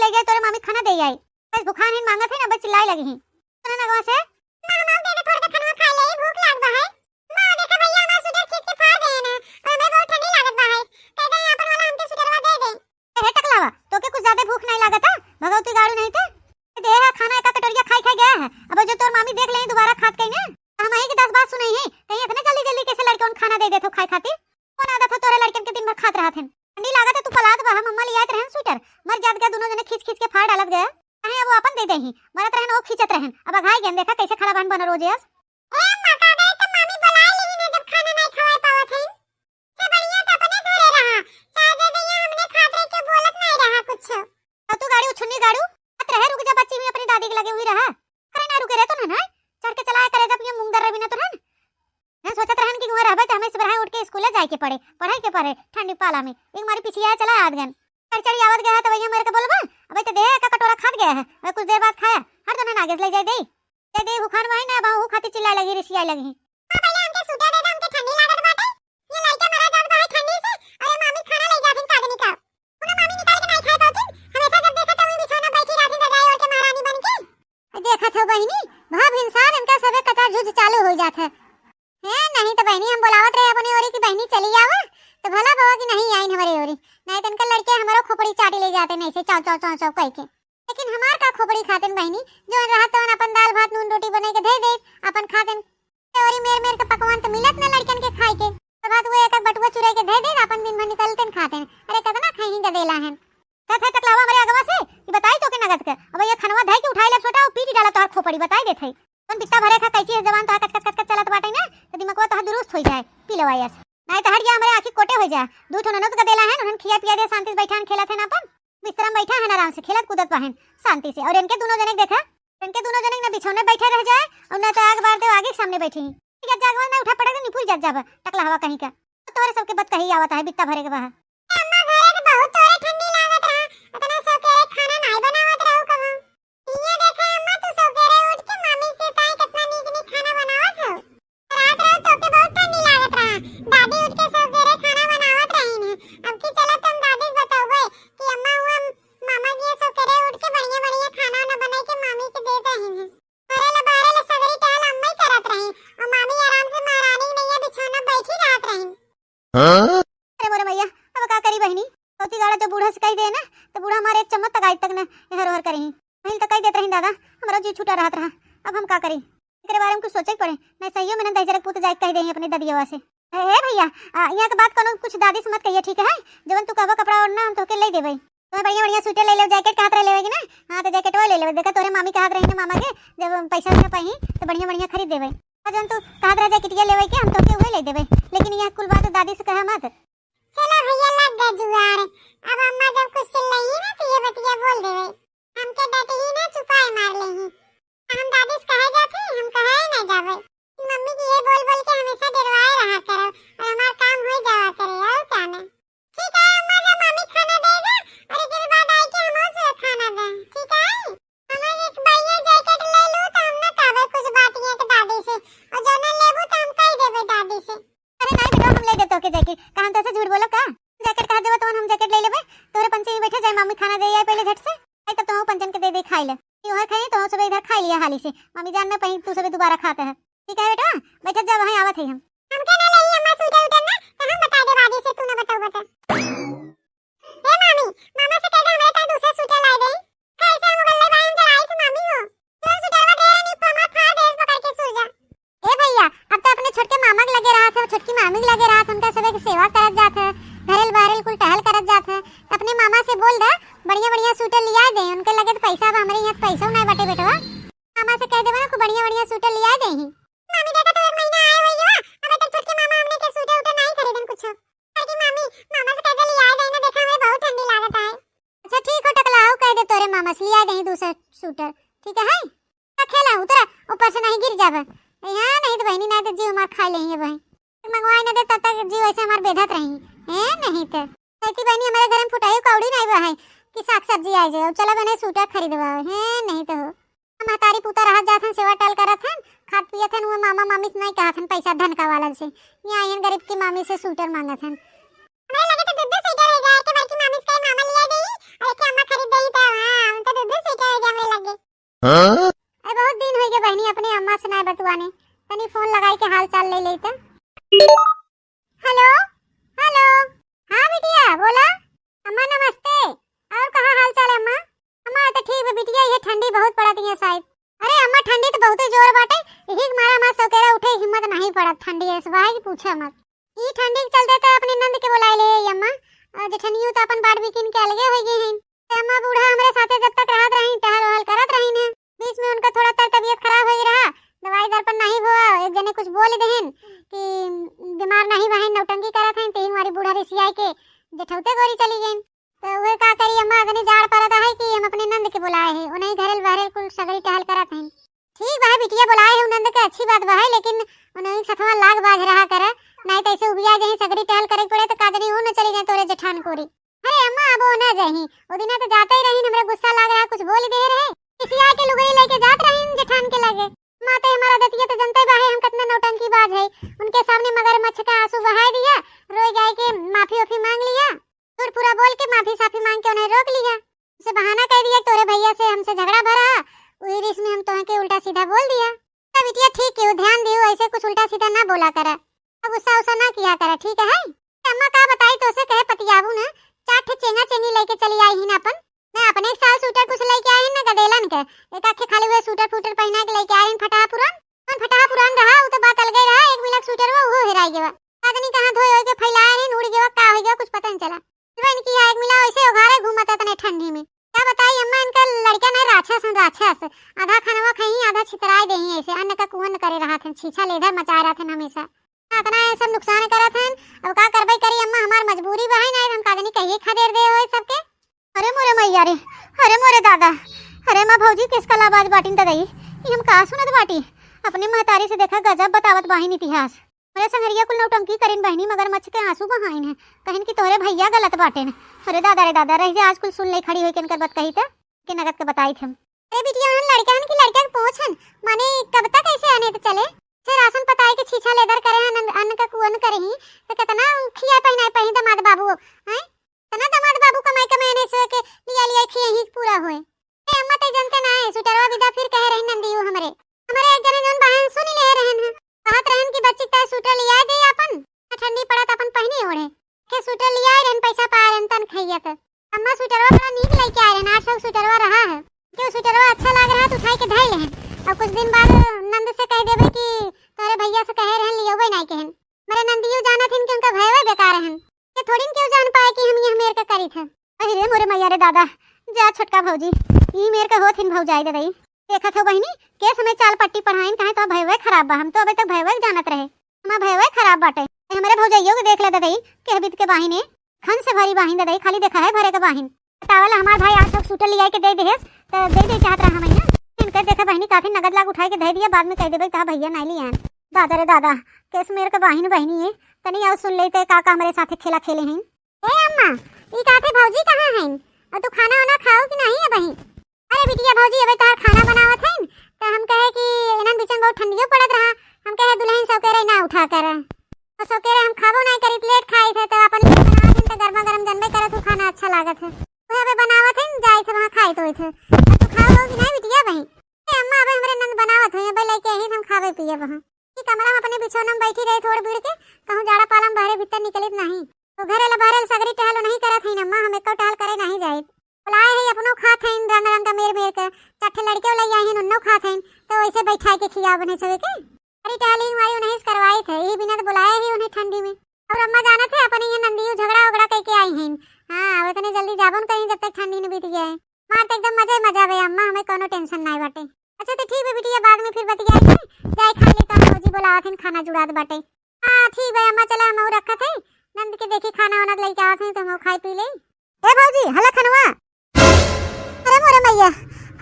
ले गए तोरे मामी खाना दे आई। बस भूखा नहीं मांगत है ना, बस चिल्लाए लगी ही सुने ना गांव से मामा दे दे थोड़ा खाना खा ले, भूख लाग बा है। मां देखा भैया हमारा स्वेटर खींच के फाड़ दे ना, और हमें बहुत ठंडी लागत बा है, कह दे अपन वाला हमके स्वेटरवा दे दे। हे टकलावा तोके कुछ ज्यादा भूख नहीं लागत है? भगवती गाड़ू नहीं थे दे है खाना, एक कटोरिया खाई खाई गया है। अब जो तोर मामी देख ले दोबारा खात कहीं ना, हम ही की 10 बात सुनई है कहीं इतने जल्दी जल्दी कैसे लड़के उन खाना दे देथो खाई खातिर? कौन आदत है तोरे लड़कन के दिन भर खात रहत हैं? ठंडी लागत है तू पलात बा, मम्मा लियात रहन स्वेटर, मर जात गया दोनों जने खींच खींच के फाड़ डालत गया। अरे अब वो अपन दे देही मरत रहन, वो खींचत रहन। अब घाई गेन देखा कैसे खड़ा बन बन रोज यस ए माता दे तो मामी बुला ली ने जब खाना नहीं खवाए पावत है। से बढ़िया तो अपने घरे रहा, चाहे दे दिया हमने खात रहे के बोलत नहीं रहा कुछ। अब तू गाड़ी उछुन्नी गाड़ू मत रहे, रुक जा बच्ची भी अपनी दादी के लगे हुई रहा। अरे ना रुके रहे तो ना चढ़ के चलाया करे जब ये मूंग दर रही ना तो ना सोचत रहन कि घर रहबे त हमें सुबह उठ के स्कूल जाए के पड़े, पढ़ाई के पड़े ठंडी पाला में। एक मारी पीछे आया चला आदगन चढ़ चढ़ आवत गया है तो भैया मेरे को बोलबा अबे तो दे का कटोरा खात गया है। मैं कुछ देर बाद खाया हर दोनों नागेस ले जाए दे भूखान वही ना बाहू खाती चिल्लाए लगी रिसिया लगी। हां पहले हमके सूटा दे दे, हमके ठंडी लागत बाटे, ये लइका मरा जात बा है ठंडी से। अरे मामी खाना ले जाथिन कादनी का उना मामी निकाल के नहीं खाए पाथिन, हमेशा जब देखा तभी बिछौना बैठी रहथिन रजाई ओढ़ के महारानी बन के। देखा था बहिनी भाव इंसान इनका सबे कतार जुझ चालू हो जात है नहीं तो बहनी हम बुलावत रहे अपनी ओरी की बहनी चली जावा तो भला बाबा की नहीं आई हमारी ओरी, नहीं तो इनका लड़के हमारा खोपड़ी चाटी ले जाते नहीं से चाव चाव चाव चाव कह के। लेकिन हमार का खोपड़ी खाते बहनी जो रहा तो अपन दाल भात नून रोटी बना के दे दे अपन खाते ओरी मेर मेर के पकवान तो मिलत ना लड़कन के खाए के, तो बात वो एक बटुआ चुरा के दे दे अपन दिन भर निकलते खाते। अरे कितना खाई गदेला है कथे तकलावा हमारे अगवा से कि बताई तो के नगद के अब ये खनवा धाई के उठाई ले छोटा और पीटी डाला तो खोपड़ी बताई देथई कौन पित्ता भरे खा कैची जवान तो कच कच कच चलत बाटे ना तो दिमागवा तो दुरुस्त हो जाए पी लेवायस नहीं तो हट जा हमारे आंखी कोटे हो जाए। दू ठो ननद गदेला है उन्हन खिया पिया दे शांति से बैठा खेलत है ना अपन बिस्तर में बैठा है ना आराम से खेलत कूदत पाहन शांति से। और इनके दोनों जने देखा इनके दोनों जने ना बिछौने बैठे रह जाए और ना तो आग बार दे आगे सामने बैठी ठीक है जागवा ना उठा पड़ा तो निपुल जात जाबा टकला हवा कहीं का तो तोरे सबके बत कही आवत है बित्ता भरे के बाहर। अम्मा घरे के बहुत तोरे ठंडी लागत रहा इतना सो के खाना नहीं बनावत रहू कहां ये देखा अम्मा तू सो के उठ के मामी से ताई कितना नीक नीक खाना बनावत हो रात रात तो के बहुत ठंडी लागत रहा दादी उठ के सो के खाना बनावत रही ने। अब की चला तुम दादी बताओगे कि अम्मा हुआ मामा जी सो के उठ के बढ़िया बढ़िया खाना ना बना के मामी के दे रही हैं। अरे बारे ले सगरी टाल अम्मा ही करत रही और मामी आराम से महारानी नैया बिछौना बैठी रात रही। हां अरे मोरे भैया अब का करी बहनी होती गाड़ा जो बूढ़ा सिखाई दे ना तो बूढ़ा हमारे एक चम्मच तक आज तक ना हर हर करी नहीं तक कह देत रही दादा हमारा जी छूटा रहत रहा। अब हम का करी एकरे बारे में कुछ सोचे पड़े नहीं सही मैंने दहजरक पुत जाए कह दे अपनी दादियावा से। हे भैया यहाँ के बात कोनो कुछ दादी से मत कहिए ठीक है जवन तू कहबा कपड़ा ओढ़ना हम तोके ले देबे तो बढ़िया बढ़िया स्वेटर ले ले जैकेट कहात रह लेवेगी ना। हां तो जैकेट वो ले लेवे देखा तोरे मामी कहात रही ना मामा के जब पैसा न पाई तो बढ़िया बढ़िया खरीद देबे जवन तू कहात रह जैकेटिया लेवे के हम तोके वही ले देबे। लेकिन यह कुल बात दादी से कहा मत। चलो भैया लग गए जुगाड़ अब अम्मा जब कुछ चिल्लाई ना तो ये बतिया बोल देवे हमके डांटे ही ना चुपाए मार लेही हम दादी से कहे जाते हम कहे ना जावे मम्मी की ये बोल बोल के हमेशा डरवाए रहा करो और हमारा काम हो जावा करे और क्या ना। ठीक है अम्मा जब मामी खाना देगा और इसके बाद आई के हम उसे खाना दे ठीक है हमें एक बढ़िया जैकेट ले लो तो हम ना कहबे कुछ बातियां के दादी से और जो ना लेबो तो हम कह देबे दादी से। अरे नहीं बेटा हम ले देतो के जैकेट कहां तो से झूठ बोलो का जैकेट कहा देबो तो हम जैकेट ले लेबे तोरे पंचे में बैठे जाए मामी खाना दे आई पहले झट से आई तब तो पंचन के दे खाई ले तू खाई तो सब इधर खा लिया हाली से मामी जान में पही तू सब दोबारा खाता है ठीक है बेटा बैठ जा वहां आवत है हमके ना लई अम्मा स्वेटर उतर ना तो हम बता दे दादी से तू ना बताओ बता। हे मामी मामा से कह दे हमारे का दूसरा स्वेटर ला दे कैसे हम गल्ले भाई हम चलाई तो मामी हो तो स्वेटर दे नहीं पमा खा दे पकड़ के सो जा। ए भैया अब तो अपने छोटके मामा के लगे रहा था छोटकी मामी के लगे रहा था उनका सब सेवा करत जात है घरेल बारेल कुल टहल करत जात है अपने मामा से बोल दे बढ़िया बढ़िया स्वेटर लिया दे उनके लगे तो पैसा अब हमारे यहाँ पैसा नहीं बटे बेटवा मामा से कह देबा ना को बढ़िया बढ़िया स्वेटर लिया दे ही मामी देखा तो एक महीना आए हुई हो अबे तक छोटके मामा हमने के स्वेटर उटर नहीं खरीदन कुछ ताकि मामी मामा से कह दे लिया दे ना देखा हमें बहुत ठंडी लागत है। अच्छा ठीक हो टकलाओ कह दे तोरे मामा से लिया दे दूसरा स्वेटर ठीक है खेला उतर ऊपर से नहीं गिर जावे हां नहीं तो बहनी ना तो जीव मार खा लेंगे भाई मंगवाई ना दे तब तक जीव ऐसे हमार बेधत रही है नहीं तो कहती बहनी हमारे घर में फुटाई कौड़ी नहीं बा है कि साग सब्जी आ जाए चला बने स्वेटर खरीदवा है नहीं तो हम हतारी पुता रह जाथन सेवा टल करत हन खात पियत हन वो मामा मामी से नहीं कहथन पैसा धन का वाला से यहाँ आयन गरीब की मामी से स्वेटर मांगत हन हमें लगे तो 10 स्वेटर ले जाए के बाकी मामी से मामा लिया देई और के अम्मा खरीद देई तो हां बहुत दिन हो गए बहनी अपने अम्मा से ना बतवाने, तनी फोन लगाई के हाल चाल ले लेते। हेलो हेलो, हाँ बिटिया बोला। अम्मा नमस्ते, और कहाँ हाल चाल है अम्मा? अम्मा तो ठीक है बिटिया, ये ठंडी बहुत पड़ती है शायद। अरे अम्मा ठंडी तो बहुत जोर बाटे, यही मारा मां सोकेरा उठे हिम्मत नहीं पड़त, ठंडी है सुबह की पूछे मत। ई ठंडी के चलते तो अपने नंद के बुलाए ले अम्मा, जेठनियो तो अपन बाट बिकिन के अलगे हो गए हैं। अम्मा बूढ़ा हमारे साथे जब तक रहत रही टहल वहल करत रही ने, बीच में उनका थोड़ा तबीयत खराब हो रहा, दवाई दर्पण नहीं हुआ, एक जने कुछ बोल देहन कि बीमार नहीं बहन नौटंकी करत हैं, तीन हमारी बूढ़ा रिसिया के जेठौते गोरी चली गई। तो वे का करी अम्मा अगने जाड़ परत है कि हम अपने नंद के बुलाए हैं, उन्हें घरल बहरल कुल सगरी टहल करत हैं। ठीक बा बिटिया बुलाए हैं नंद के, अच्छी बात बा है, लेकिन उन्हें सथवा लाग बाज रहा करे, नहीं तो ऐसे उबिया जही सगरी टहल करे पड़े तो काजनी हो न चली जाए तोरे जेठान कोरी। अरे अम्मा अब वो न जही, ओ दिन तो जाते ही रही, हमरा गुस्सा लाग रहा, कुछ बोल दे रहे, किसी आके लुगड़ी लेके जात रही जेठान के लगे। माते हमारा दतिया तो जनते बाहे हम कितना नौटंकी बाज है, उनके सामने मगरमच्छ का आंसू बहा दिया, रोई गाय के माफी ओफी मांग लिया, फिर पूरा बोल के माफी साफी मांग के उन्हें रोक लिया। उसे बहाना कह दिया तोरे भैया से हमसे झगड़ा भरा, वही रिस में हम तो के उल्टा सीधा बोल दिया। बिटिया ठीक है, ध्यान दियो, ऐसे कुछ उल्टा सीधा ना बोला करा, अब गुस्सा उसा ना किया करा, ठीक है? अम्मा का बताई तो से कहे पतियाबू ना चाट चेंगा चेंगी लेके चली आई ही ना अपन, मैं अपने एक साल सूटर कुछ लेके आई ना गदेलन के, एक आखे खाली हुए सूटर फूटर पहना के लेके आई फटा पुरान रहा, वो तो बात अलग ही रहा, एक मिलक सूटर वो हेराई गया, आदमी कहां धोए होए के फैलाए हैं, उड़ गया का हो गया कुछ पता नहीं चला। इवन की है एक मिला ऐसे उघारे घूमता तने ठंडी में, क्या बताई अम्मा इनका लड़का ना राक्षस, आधा खानवा खई आधा छितराई देही, ऐसे अन्न का कुहन करे रहा थे, छीछा लेधर मचा रहा थे हमेशा, इतना सब नुकसान करत हैं। अब का करबई करी अम्मा, हमार मजबूरी बा है ना, हम कादनी कहिए खदेर दे होए सबके। अरे मोरे मैया रे, अरे मोरे दादा, अरे मां भौजी किसका लाबाज बाटिन त दई, ई हम का सुनत बाटी, अपने महतारी से देखा गजब बतावत बाहिन इतिहास, मेरे संगरिया कुल नौटंकी करिन बहनी मगरमच्छ के आंसू बहाइन है, कहिन कि तोरे भैया गलत बाटेन। अरे दादा रे दादा, रही आज कुल सुन ले खड़ी होई के बात कही त के नगद के बताई थे। अरे बिटिया हन लड़का हन की लड़का के पहुंचन माने कब तक ऐसे आने तो चले, से राशन पताई के छीछा लेदर करे हन, अन्न का कुवन करही तो कितना खिया पहनाई पही दामाद बाबू हैं, तना दामाद बाबू कमाई ने से के लिया खिया ही पूरा होए। ए अम्मा ते जनते ना है सुटरवा विदा फिर कह रही नंदियो हमरे एक जने जन बहन सुन ले रहन है, कहत रहन कि बच्ची ता सूटर लिया दे अपन, ठंडी पड़त अपन पहने ओढ़े के सूटर लिया रहन, पैसा पा रहन तन खइयत। अम्मा सूटरवा बड़ा नीक लेके आए रहन, 800 सूटरवा रहा है, क्यों सूटरवा अच्छा लग रहा तो उठाई के धइ लेहन, और कुछ दिन बाद नंद से कह देबे कि तोरे भैया से कहे रहन लियोबे नहीं कहन, मेरे नंदियो जाना थिन कि उनका भयवे बेकार रहन, के थोड़ी क्यों जान पाए कि हम ये मेर का करी थे। अरे रे मोरे मैया रे दादा, जा छोटका भौजी ई मेर का होथिन भौजाई दई, देखा थे बहिनी के समय चाल पट्टी पढ़ाइन कहे तो भयवे खराब बा, हम तो अबे तक भयवे जानत रहे, हमार भयवे खराब बाटे। हमारे भौजाइयो के देख ले दई के बित के बाहिने खन से भरी बाहिन दई, खाली देखा है भरे के बाहिन बतावल हमार भाई आज सब सूटर लिया के दे देस त दे चाहत रहा मैं ना, इनका देखा बहिनी काफी नगद लाग उठाए के दे दिया, बाद में कह देबे ता भैया नहीं लियान। दादा रे दादा, केस मेर के बाहिन बहिनी है तनी और सुन लेते काका हमारे साथे खेला खेले हैं। ए अम्मा ई काथे भौजी कहां हैं, और तू खाना वाना खाओ कि नहीं है बहिन? अरे बिटिया भौजी अबे तार खाना बनावत हैं तो हम कहे कि एनन बिचन बहुत ठंडियो पड़त रहा, हम कहे दुल्हन सब करे ना उठा कर तो सो करे हम खाबो नहीं करी, लेट खाई थे तो अपन बनावत हैं तो गरमा गरम जनबे करत हो, खाना अच्छा लागत है ओए अबे बनावत हैं जाई थे वहां खाई तो थे, तू खाओ कि नहीं बिटिया बहिन? ए अम्मा अबे हमरे नंद बनावत है, अबे लेके ही हम खावे पिए वहां की कमरा में अपने बिछौना में बैठी रही थोड़ बीड़ के, कहूं जाड़ा पालम बाहर भीतर निकलित नहीं, तो घरे ला बाहर सगरी टहल नहीं करत है अम्मा, हम एको टहल करे नहीं जाए, बुलाए है अपनो खात हैं रंग रंग का मेर के चाटे लड़के वाला आई हैं उन्नो खात हैं, तो वैसे बैठा के खिया बने सबे के अरे टहलिंग वाली नहीं करवाए थे, ये बिना तो बुलाए ही उन्हें ठंडी में। और अम्मा जाना थे अपन ये नंदियो झगड़ा वगड़ा करके आई हैं, हां अब इतने जल्दी जाबन कहीं जब तक ठंडी न बीत जाए, मार तो एकदम मजा ही मजा बे अम्मा, हमें कोनो टेंशन नहीं बाटे। अच्छा तो ठीक है बिटिया, बाद में फिर बतियाई है, जाए खा ले तो भौजी बुलावत हैं खाना जुड़ात बाटे। हां ठीक है अम्मा, चला हम और रखत है नंद के देखी खाना वाना लेके आवत हैं तो हम खाई पी ले। ए भौजी हला खनवा, अरे मोरे मैया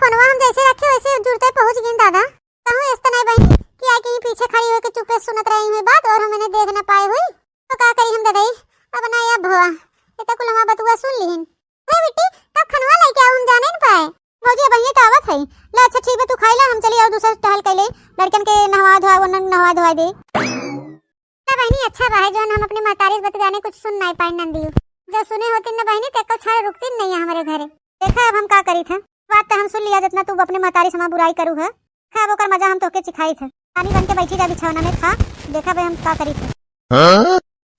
फोनवा हम जैसे रखे वैसे जुड़ते पहुंच गए दादा, कहूं इस तरह बहन कि आके ही पीछे खड़ी होकर चुपे सुनत रही हुई बात और हमने देख न पाए हुई, तो का करी हम ददाई अब ना या भवा इतना कुल हम बतुआ सुन लीन। हे बेटी तब खनवा लेके आओ, हम जाने न पाए भौजी भैया तो आवत है ले, अच्छा ठीक है तू खाई ला, हम चली और दूसरा टहल के ले लड़कन के नहवा धोआ वो नहवा धोआ दे। बहनी अच्छा बा है जो हम अपने महतारी बत गाने कुछ सुन नहीं पाए नंदियो, जो सुने होती न बहनी ते को छाड़ रुकती नहीं है हमारे घरे, देखा अब हम का करी था। बात तो हम सुन लिया, जितना तू अपने महतारी समा बुराई करू है। खा वो कर मजा हम तोके सिखाई थे। पानी बन के बैठी जा बिछौना में, खा देखा भाई हम का करी थे।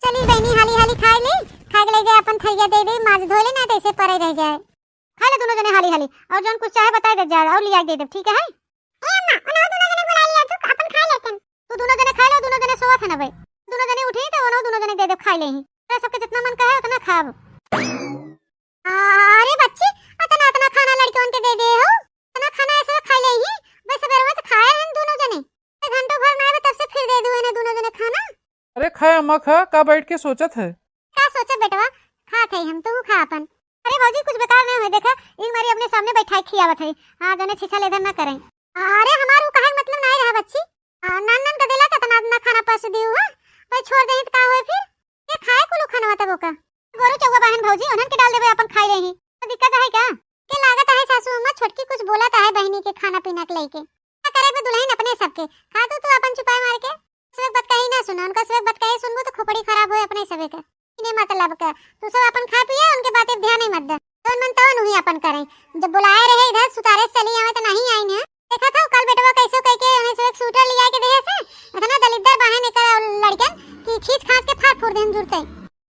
चली बहनी हाली हाली खा ले, खा के ले जाए अपन थैया दे दे, माज धो ले ना तो ऐसे पड़े रह जाए। खा ले दोनों जने हाली हाली, और जौन कुछ चाहे बता दे जा और लिया दे दे, ठीक है? ए अम्मा उन्हों दोनों जने बुला लिया, तू अपन खा लेतन। तू दोनों जने खा लो, दोनों जने सोवत है ना भाई। दोनों जने उठी तो उन्हों दोनों जने दे दे, खा लेही। तेरे सबके जितना मन कहे उतना खाब। अरे बच्ची इतना इतना खाना लड़कियों के दे दे हो, इतना खाना ऐसे खा लेही। बस सवेरे में तो खाए हैं दोनों जने, घंटों भर ना आवे तब से फिर दे दूं ना दोनों जने खाना। अरे खाए अम्मा, खा का बैठ के सोचत है। का सोचे बेटवा, खा थे हम, तू खा अपन। अरे भौजी कुछ बेकार नहीं है, देखा इन मारी अपने सामने बैठाई खियावत है। हां जने छिछा लेधर ना करें। अरे हमारू कहे मतलब नहीं रहा बच्ची, नान नान का देला कितना ना खाना पास दियो है, भाई छोड़ दे त का होए फिर? ये खाए कुलू खाना तब का गोरू चौवा बहन भौजी उन्हन के डाल देबे, अपन खाई रही। तो दिक्कत है क्या? के लागत है सासू अम्मा छोटकी कुछ बोलत है बहनी के खाना पीना के लेके। क्या करे बे दुल्हन अपने सबके, खा तू अपन चुपाई मार के। सब बात कहीं ना सुना, उनका सब बात कहीं सुनबो तो खोपड़ी खराब होए अपने सबे के। इने मतलब का तू सब अपन खा पिए, उनके बातें ध्यान नहीं मत दे। तोन मन तवन हुई अपन करें, जब बुलाए रहे इधर सुतारे चली आवे तो नहीं आई ना। देखा था कल बेटवा कैसे कह के हमें से एक सूटर लिया के देहे से, इतना दलिद्दर बाहे निकल लड़कन कि खींच खांच के फाड़ फूड़ देन जुड़ते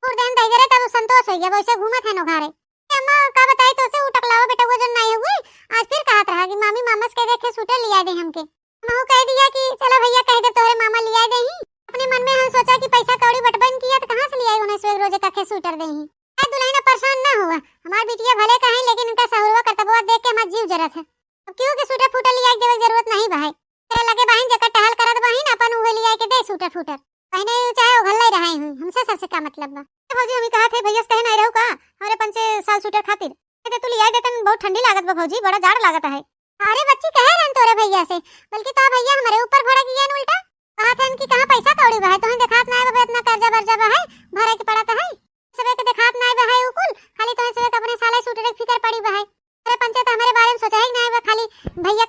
फूड़ देन दे जरे तब संतोष हो गया, वैसे घूमत है नो घरे। अम्मा का बताई तो से उटकलावा बेटा वो जो नहीं हुई, आज फिर कहत रहा कि मामी मामा से कह दे के सूटर लिया दे हमके। मैं कह दिया कि चलो भैया कह दे तोरे मामा लिया दे ही। अपने मन में हम सोचा कि पैसा कौड़ी बटबन किया तो कहां से लिया उन्हें स्वेग रोजे का खे सूटर दे ही। ऐ दुल्हन परेशान ना हुआ, हमार बिटिया भले कहे लेकिन उनका सहुरवा करतबवा देख के हमार जीव जरत है। अब क्यों के सूटर फूटर लिया के देवे जरूरत नहीं भाई, तेरे लगे बहन जकर टहल करत बहन अपन उहे लिया के दे सूटर फूटर, पहने चाहे उघल्ला रहे हैं, हमसे सबसे का मतलब बा। भौजी हम कहा थे भैया से कहे नहीं रहू का हमारे 5 साल सूटर खातिर कहते तू लिया देतन, बहुत ठंडी लागत बा भौजी, बड़ा जाड़ लागत है। अरे बच्ची कहे रहन तोरे भैया से, बल्कि तो भैया हमारे ऊपर भड़क गया न उल्टा। कहा था कि कहां पैसा कौड़ी बा है, तोहे देखात ना है इतना कर्जा बर्जा बा है, भरे के पड़त है सबे के देखात ना है उकुल, खाली तोहे सबे अपने साले सूटर के फिकर पड़ी बा है। अरे पंचायत हमारे बारे में सोचा ही नहीं बा, खाली भैया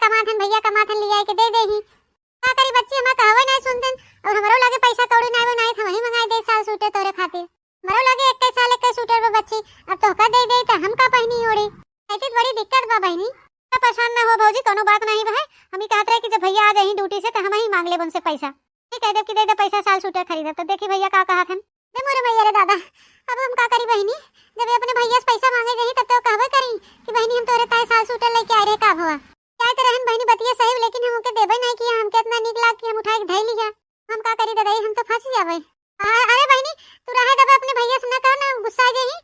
कमाथन लिया के दे देही। का करी बच्ची हमार कहवे नहीं सुनतन, और हमरो लगे पैसा कौड़ी नहीं बा, नहीं था वही मंगाई दे साल सूटर तोरे खातिर। मरो लगे 21 साल के सूटर बा बच्ची, अब तो का दे दे त हम का पहनी ओड़ी, ऐसी बड़ी दिक्कत बा बहनी। तो परेशान ना हो भौजी, कोनो बात नहीं बा, हम ही कहत रहे कि जब भैया आ जाही ड्यूटी से तो हम ही मांग ले उनसे पैसा। ठीक है, देव कि दे दे पैसा साल सूटर खरीदा। तो देखी भैया का कहा थन, दे मोरे भैया रे दादा, अब हम का करी बहनी, जब अपने भैया से पैसा मांगे जही तब तो कहवे करी कि बहनी हम तोरे ताए साल सूटर लेके आ रहे का भवा। क्या तो रहन बहनी बतिया सही, लेकिन हम के देबे नहीं किया, हमके इतना निक लाग कि हम उठा के धई लिया। हम का करी दादा, हम तो फंस जावे। अरे बहनी तू रहे दबे, अपने भैया से ना कह ना गुस्सा जही।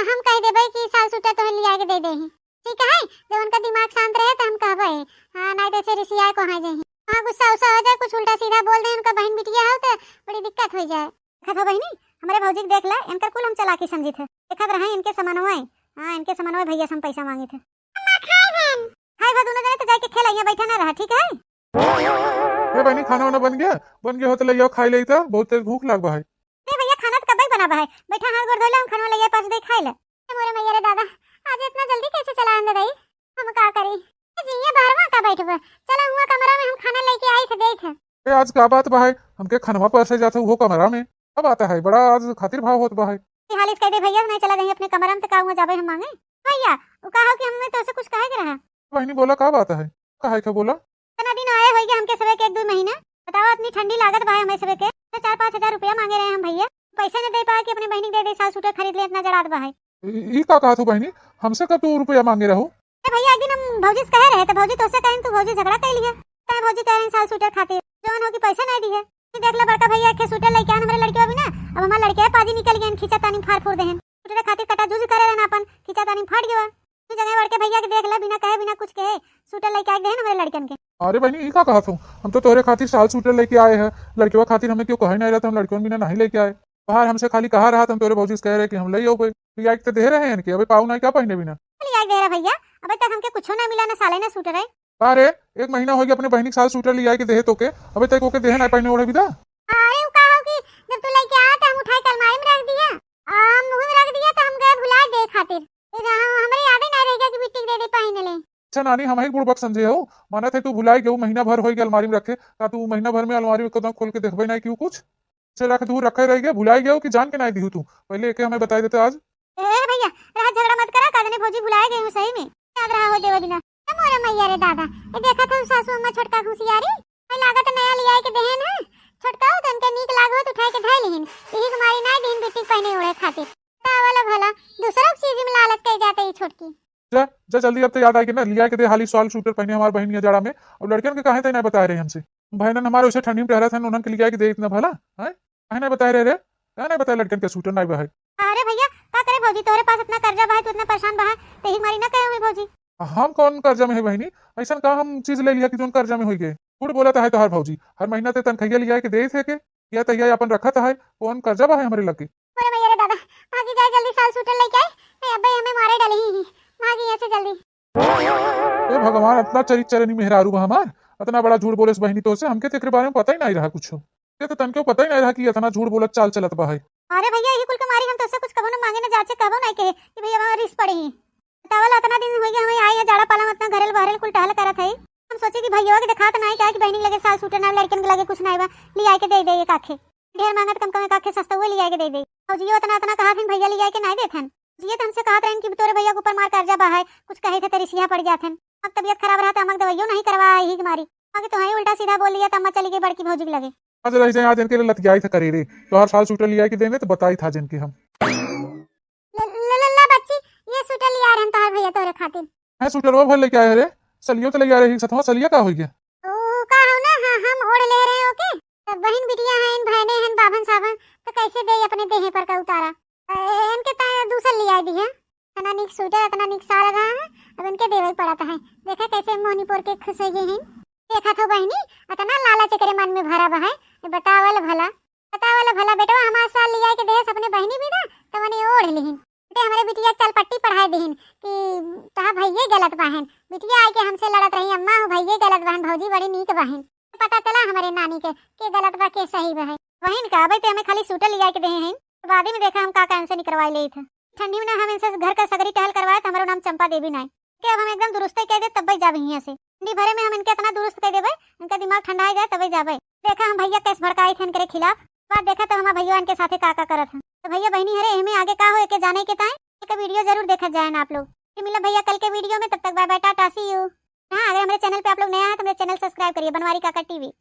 हम कह देबे कि साल सूटर तो लिया के दे देही, ठीक है? जब उनका दिमाग शांत रहे तो हम कहबे, हां नहीं तो से रिसिया को हां जही। हां गुस्सा उसा हो जाए, कुछ उल्टा सीधा बोल दे, उनका बहन बिटिया हो तो बड़ी दिक्कत हो जाए। देखा बहनी हमारे भौजी देख ले, इनका कुल हम चालाकी समझी थे, देखत रहे इनके समानवा है। हां इनके समानवा भैया से हम पैसा मांगे थे। खाई बा दोनों जने तो जाके खेलाइया, बैठा ना रहा, ठीक है? ए बहनी खाना वाना बन गया हो तो ले आओ खाई ले, तो बहुत तेज भूख लाग बा है। ए भैया खाना तो कब ही बना बा है, बैठा हाथ गोड़ धोले हम खाना ले पास दे खाई ले। मोरे मैया रे दादा आज इतना जल्दी कैसे चला अंदर आई, हम का करी जी ये बाहरवा का बैठबा। चलो हुआ कमरा में हम खाना लेके आई थे, देख ए आज का बात बा है, हमके खनवा पर से जाता वो कमरा में अब आता है, बड़ा आज खातिर भाव होत बा है। हाल इस कह दे भैया नहीं चला जाए अपने कमरा में, तो का हुआ जाबे हम मांगे भैया वो कहा कि हमें तो से कुछ कहे के रहा। बहनी बोला का बात है, कहा क्या बोला? इतना दिन आए होइए हमके सबे के 1-2 महीना, बताओ इतनी ठंडी लागत भाई हमें सबे के, तो 4-5 हजार रुपया मांगे रहे हम भैया, पैसा नहीं दे पाए कि अपने बहनी दे दे साल सूटर खरीद ले, इतना जड़ात बा है। ई का कहा तू बहनी, हमसे कब तू रुपया मांगे रहू? अरे भैया एक दिन हम भौजी से कह रहे तो भौजी तो से कहें तू भौजी झगड़ा कर लिया, तय भौजी कह रहे साल सूटर खातिर जवान हो कि पैसा नहीं दिए। देख ले बड़का भैया के सूटर लेके आन हमारे लड़के अभी ना, अब हमारे लड़के पाजी निकल गए, खींचा तानी फाड़ फूड़ देहन सूटर खातिर कटा जूझ करे रहना अपन, खींचा तानी फाड़ गया। तू जगह बड़के भैया के देख ले, बिना कहे बिना कुछ कहे सूटर लेके आ गए हमारे लड़कन के। अरे बहनी ई का कहा तू, हम तो तोरे खातिर साल सूटर लेके आए हैं, लड़कियों खातिर हमें क्यों कहे नहीं रहा था, हम लड़कियों बिना नहीं लेके आए। बाहर हमसे खाली कहा रहा था, हम तोरे भौजी से कह रहे कि हम ले आओ भाई, तो तो दे रहे हैं कि अबे पाऊ नहीं क्या पहने बिना दे रहा भैया, अबे तक हमके कुछ ना मिला, ना साले ना सूटर है। अरे 1 महीना हो गया अपने बहनी के साल सूटर ले आए के देहे तो के, अबे तक ओके देहे नहीं पहने ओढ़े बिदा। अरे वो कहा कि जब तू लेके आया तो हम उठा के अलमारी में रख दिया, मुंह में रख दिया, तो हम गए भुला दे खातिर, हमारे याद ही नहीं रह गया कि बिट्टी दे दे पहने ले। अच्छा नानी हम ही बुड़बक समझे हो, माना थे तू भुलाई गए, महीना भर हो गया अलमारी में रखे, का तू महीना भर में अलमारी में कदम खोल के देखबे नहीं क्यों कुछ चला के दूर रखे रह गया, भुलाई गया कि जान के नहीं दी तू, पहले एक हमें बता देते आज। ए भैया रात झगड़ा मत करा, काजने भौजी भुलाए गए हूं सही में, याद रहा हो देवे बिना मोरे मैया रे दादा ए देखा था सासू अम्मा छोटका खुशियारी आई लागत नया लिया के देहन है छोटका हो तनके नीक लागो तो उठाए के धै लिहिन यही कुमारी ना दिन बेटी पहने ओढ़े खातिर तावला भला दूसरा चीज में लालच कई जाते ही छोटकी जा जा जल्दी, अब तो याद आई कि ना लिया के दे हाली सॉल शूटर पहने हमार बहन या जड़ा में, और लड़कियन के काहे तय नहीं बता रहे हमसे। बहनन हमारे उसे ठंडी में ठहरा था उन्हन के लिया के दे इतना भला है काहे नहीं बता रहे रे, काहे नहीं बता लड़कियन के शूटर नहीं बा है। अरे भैया का करे भौजी तोरे पास इतना कर्जा बा है तू इतना परेशान बा है ते ही मारी ना कहे हुई भौजी। हम कौन कर्जा में है बहनी, ऐसा का हम चीज ले लिया कि जोन कर्जा में हुई गए। झूठ बोला है तो हर भौजी हर महीना ते तनखैया लिया के दे थे के या तैया अपन रखा था है कौन कर्जा बा है हमारे लगे। अरे भैया रे दादा भागी जाए जल्दी साल शूटर लेके आए नहीं अबे हमें मारे डाली ही भागी यहाँ से जल्दी। ए भगवान इतना चरित्रनी मेहरारू बा हमार, इतना बड़ा झूठ बोले बहनी तो से हमके तेरे बारे में पता ही नहीं रहा कुछ, ये तो तनके पता ही नहीं रहा कि इतना झूठ बोलत चाल चलत बा है। अरे भैया यही कुल के मारी हम तो से कुछ कबो न मांगे न जाचे कबो नहीं कहे कि भैया हमारा रिस पड़ी ही तावल इतना दिन हो गया हमें आए या जाड़ा पाला इतना घरेल बहरेल कुल टहल करत है हम सोचे कि भैया के दिखात नहीं क्या कि बहनी लगे साल सूटर ना लड़कन के लगे कुछ नहीं बा लिया के दे दे काखे ढेर मांगत कम कम काखे सस्ता हुए लिया के दे दे और जियो इतना इतना कहा फिर भैया लिया के नहीं देथन जिये तो हमसे कहत रहन कि तोरे भैया के ऊपर मार कर्जा बा है कुछ कहे थे तेरी सिया पड़ जाथन अब तबीयत खराब रहा तो हमक दवाइयो नहीं करवा ही मारी आगे तो ही उल्टा सीधा बोल लिया तो अम्मा चली गई बड़की भौजी के लगे। आज रह जाए आज इनके लिए लत गया था करे रे तो हर साल शूटर लिया के देंगे तो बताई था जिनके हम लल्ला बच्ची ये सूटर लिया रहन तोहर भैया तोरे खातिर है शूटर वो भर लेके आए रे सलियो तो लेके आ रही सतवा सलिया का हो गया ओ का हो ना हां हम ओढ़ ले रहे हैं ओके तो बहन बिटिया हैं इन बहने हैं बाभन साभन तो कैसे दे अपने देह पर का उतारा इनके ता दूसरा लिया दी है इतना निक सूटर इतना निक सा लगा है अब इनके देवे पड़ता है देखा कैसे मोहनीपुर के खुश हो गए हैं देखा तो बहनी इतना लालच करे मन में भरा बा है बतावल भला बेटा हमारे साल लिया के देह अपने बहनी भी ना तो मने ओढ़ लिहिन बेटे हमारे बिटिया चल पट्टी पढ़ाए देहिन कि तहा भैये गलत बहन बिटिया आके हमसे लड़त रही अम्मा हो भैये गलत बहन भौजी बड़ी नीक बहन पता चला हमारे नानी के गलत बा के सही बा है बहन का भाई हमें खाली सूटर लिया के दे हैं तो बाद में देखा हम का कान से निकलवाई ले थे ठंडी में ना हम इनसे घर का सगरी टहल करवाए हमारा नाम चंपा देवी नहीं कि अब हम एकदम दुरुस्त कह दे तब जाबे यहाँ से ठंडी भरे में हम इनके इतना दुरुस्त कह देवे इनका दिमाग ठंडा जाए तब जाबे देखा हम भैया कैसे भड़काए थे इनके खिलाफ बात देखा तो हमारे भैया इनके साथे का करत हैं तो भैया बहनी हरे हमें आगे का हो के जाने के ताए एक वीडियो जरूर देखा जाए ना आप लोग फिर मिला भैया कल के वीडियो में तब तक bye bye ta-ta see you. हाँ अगर हमारे चैनल पे आप लोग नया है तो मेरे चैनल सब्सक्राइब करिए बनवारी काका टीवी।